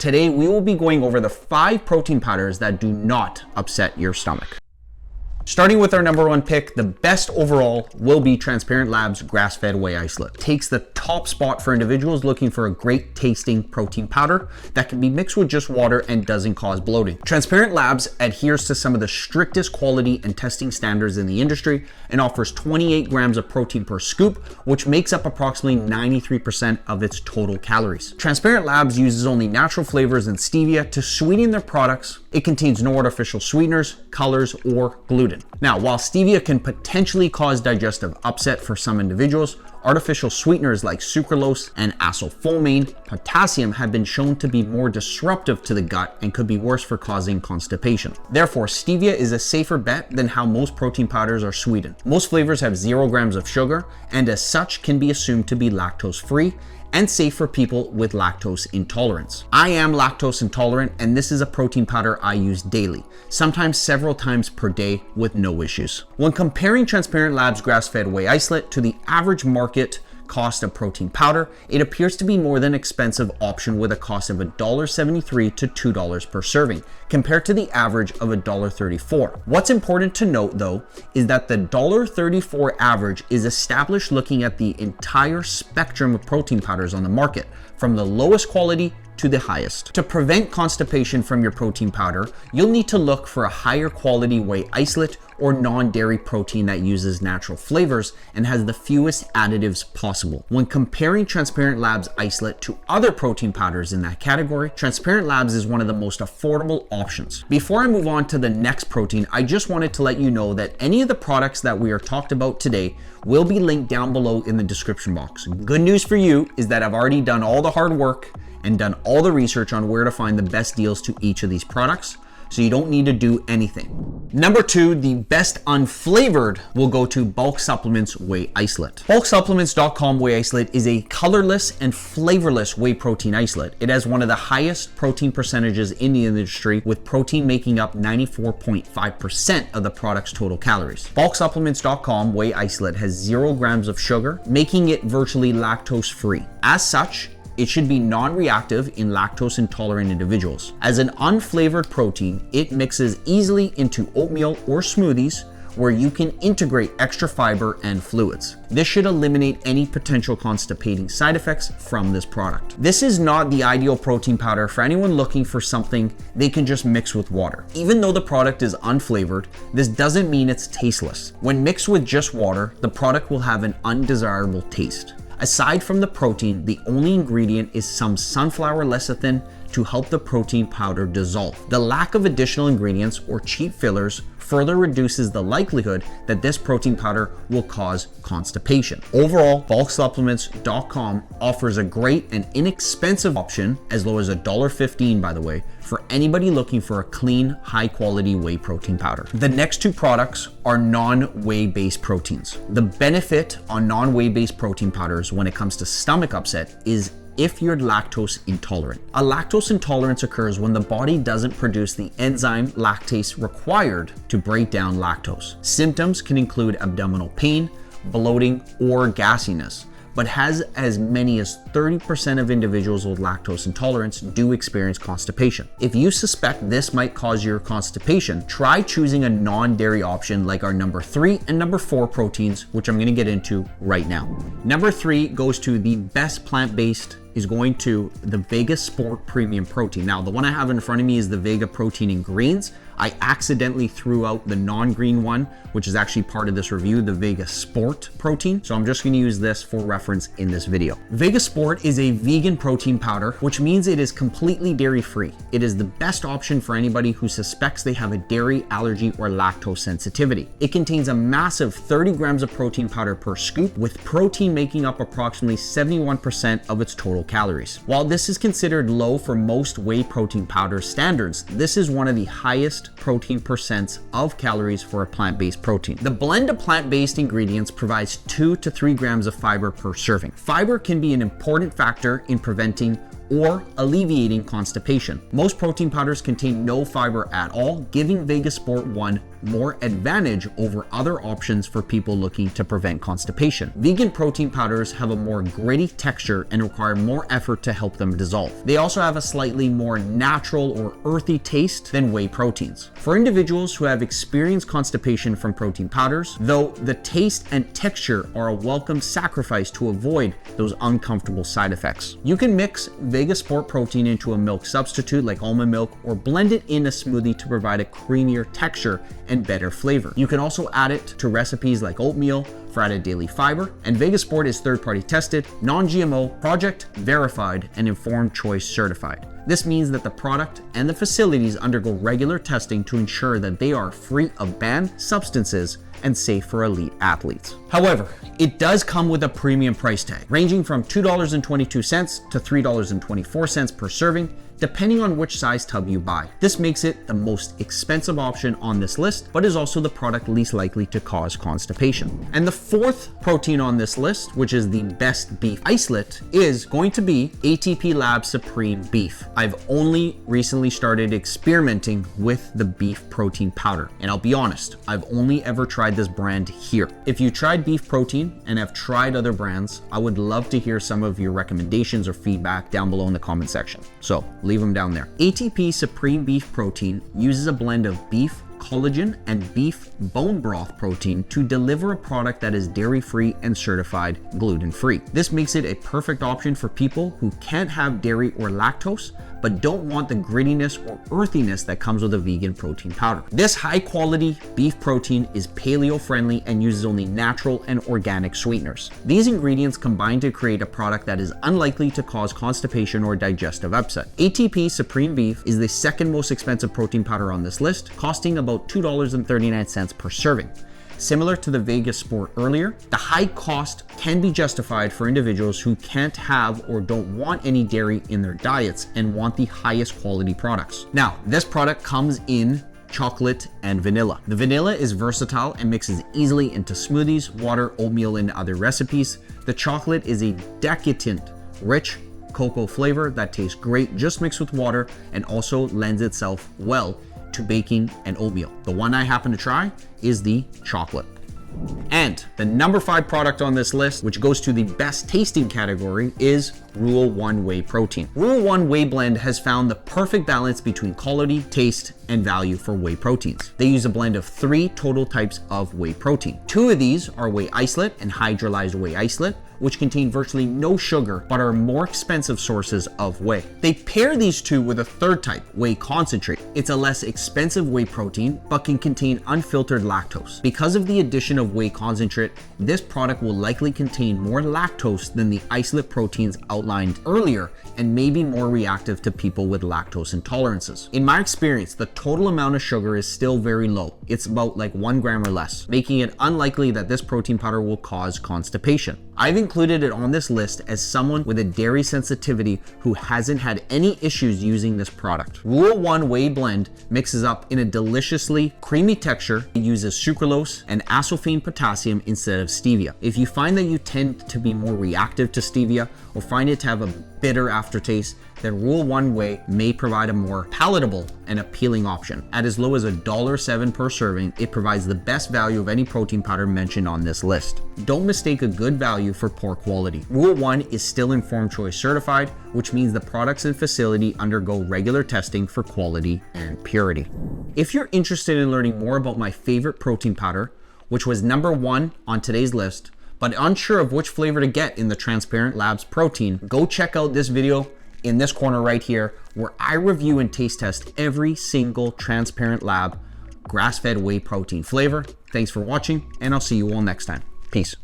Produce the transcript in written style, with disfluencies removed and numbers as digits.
today we will be going over the 5 protein powders that do not upset your stomach. Starting with our number 1 pick, the best overall will be Transparent Labs grass-fed whey isolate. Takes the top spot for individuals looking for a great tasting protein powder that can be mixed with just water and doesn't cause bloating. Transparent Labs adheres to some of the strictest quality and testing standards in the industry and offers 28 grams of protein per scoop, which makes up approximately 93% of its total calories. Transparent Labs uses only natural flavors and stevia to sweeten their products. It contains no artificial sweeteners, colors, or gluten. Now, while stevia can potentially cause digestive upset for some individuals, artificial sweeteners like sucralose and acetylcholine potassium have been shown to be more disruptive to the gut and could be worse for causing constipation. Therefore, stevia is a safer bet than how most protein powders are sweetened. Most flavors have 0 grams of sugar and as such can be assumed to be lactose-free and safe for people with lactose intolerance. I am lactose intolerant and this is a protein powder I use daily, sometimes several times per day with no issues. When comparing Transparent Labs grass-fed whey isolate to the average market cost of protein powder, it appears to be more than expensive option with a cost of $1.73 to $2 per serving, compared to the average of $1.34. What's important to note though, is that the $1.34 average is established looking at the entire spectrum of protein powders on the market, from the lowest quality to the highest. To prevent constipation from your protein powder, you'll need to look for a higher quality whey isolate or non-dairy protein that uses natural flavors and has the fewest additives possible. When comparing Transparent Labs isolate to other protein powders in that category, Transparent Labs is one of the most affordable options. Before I move on to the next protein, I just wanted to let you know that any of the products that we are talked about today will be linked down below in the description box. Good news for you is that I've already done all the hard work and done all the research on where to find the best deals to each of these products, so you don't need to do anything. Number 2, the best unflavored will go to Bulk Supplements Whey Isolate. 𝗏𝑢pplements.com Whey Isolate is a colorless and flavorless whey protein isolate. It has one of the highest protein percentages in the industry, with protein making up 94.5% of the product's total calories. 𝗏𝑢pplements.com Whey Isolate has 0 grams of sugar, making it virtually lactose-free. As such, it should be non-reactive in lactose intolerant individuals. As an unflavored protein, it mixes easily into oatmeal or smoothies where you can integrate extra fiber and fluids. This should eliminate any potential constipating side effects from this product. This is not the ideal protein powder for anyone looking for something they can just mix with water. Even though the product is unflavored, this doesn't mean it's tasteless. When mixed with just water, the product will have an undesirable taste. Aside from the protein, the only ingredient is some sunflower lecithin to help the protein powder dissolve. The lack of additional ingredients or cheap fillers further reduces the likelihood that this protein powder will cause constipation. Overall, 𝗏𝑢pplements.com offers a great and inexpensive option, as low as $1.15 by the way, for anybody looking for a clean, high quality whey protein powder. The next 2 products are non-whey based proteins. The benefit on non-whey based protein powders when it comes to stomach upset is if you're lactose intolerant. A lactose intolerance occurs when the body doesn't produce the enzyme lactase required to break down lactose. Symptoms can include abdominal pain, bloating, or gassiness, but has as many as 30% of individuals with lactose intolerance do experience constipation. If you suspect this might cause your constipation, try choosing a non-dairy option like our number 3 and number 4 proteins, which I'm gonna get into right now. Number 3 goes to the best plant-based is going to the Vega Sport Premium Protein. Now, the one I have in front of me is the Vega Protein in greens. I accidentally threw out the non-green one, which is actually part of this review, the Vega Sport Protein. So I'm just gonna use this for reference in this video. Vega Sport is a vegan protein powder, which means it is completely dairy-free. It is the best option for anybody who suspects they have a dairy allergy or lactose sensitivity. It contains a massive 30 grams of protein powder per scoop, with protein making up approximately 71% of its total calories. While this is considered low for most whey protein powder standards, this is one of the highest protein percents of calories for a plant-based protein. The blend of plant-based ingredients provides 2 to 3 grams of fiber per serving. Fiber can be an important factor in preventing or alleviating constipation. Most protein powders contain no fiber at all, giving Vega Sport 1 more advantage over other options for people looking to prevent constipation. Vegan protein powders have a more gritty texture and require more effort to help them dissolve. They also have a slightly more natural or earthy taste than whey proteins. For individuals who have experienced constipation from protein powders, though, the taste and texture are a welcome sacrifice to avoid those uncomfortable side effects. You can mix Vega Sport protein into a milk substitute like almond milk, or blend it in a smoothie to provide a creamier texture and better flavor. You can also add it to recipes like oatmeal for added daily fiber, and Vega Sport is third-party tested, non-GMO, project verified, and informed choice certified. This means that the product and the facilities undergo regular testing to ensure that they are free of banned substances and safe for elite athletes. However, it does come with a premium price tag, ranging from $2.22 to $3.24 per serving, depending on which size tub you buy. This makes it the most expensive option on this list, but is also the product least likely to cause constipation. And the fourth protein on this list, which is the best beef isolate, is going to be ATP Labs Supreme Beef. I've only recently started experimenting with the beef protein powder, and I'll be honest, I've only ever tried this brand here. If you tried beef protein and have tried other brands, I would love to hear some of your recommendations or feedback down below in the comment section. So leave them down there. ATP Supreme Beef Protein uses a blend of beef, collagen, and beef bone broth protein to deliver a product that is dairy-free and certified gluten-free. This makes it a perfect option for people who can't have dairy or lactose, but don't want the grittiness or earthiness that comes with a vegan protein powder. This high-quality beef protein is paleo-friendly and uses only natural and organic sweeteners. These ingredients combine to create a product that is unlikely to cause constipation or digestive upset. ATP Supreme Beef is the second most expensive protein powder on this list, costing about $2.39 per serving. Similar to the Vega Sport earlier, the high cost can be justified for individuals who can't have or don't want any dairy in their diets and want the highest quality products. Now, this product comes in chocolate and vanilla. The vanilla is versatile and mixes easily into smoothies, water, oatmeal, and other recipes. The chocolate is a decadent, rich cocoa flavor that tastes great just mixed with water and also lends itself well to baking and oatmeal. The one I happen to try is the chocolate. And the number 5 product on this list, which goes to the best tasting category, is Rule 1 Whey Protein. Rule 1 Whey Blend has found the perfect balance between quality, taste, and value for whey proteins. They use a blend of 3 total types of whey protein. 2 of these are whey isolate and hydrolyzed whey isolate, which contain virtually no sugar but are more expensive sources of whey. They pair these 2 with a third type, whey concentrate. It's a less expensive whey protein but can contain unfiltered lactose. Because of the addition of whey concentrate, this product will likely contain more lactose than the isolate proteins outlined earlier and may be more reactive to people with lactose intolerances. In my experience, the total amount of sugar is still very low. It's about like 1 gram or less, making it unlikely that this protein powder will cause constipation. I've included it on this list as someone with a dairy sensitivity who hasn't had any issues using this product. Rule 1 Whey Blend mixes up in a deliciously creamy texture. It uses sucralose and aspartame potassium instead of stevia. If you find that you tend to be more reactive to stevia or find it to have a bitter aftertaste, then Rule 1 Whey may provide a more palatable and appealing option. At as low as $1.07 per serving, it provides the best value of any protein powder mentioned on this list. Don't mistake a good value for poor quality. Rule 1 is still informed choice certified, which means the products and facility undergo regular testing for quality and purity. If you're interested in learning more about my favorite protein powder, which was number 1 on today's list, but unsure of which flavor to get in the Transparent Labs protein, go check out this video in this corner right here, where I review and taste test every single Transparent Lab grass-fed whey protein flavor. Thanks for watching, and I'll see you all next time. Peace.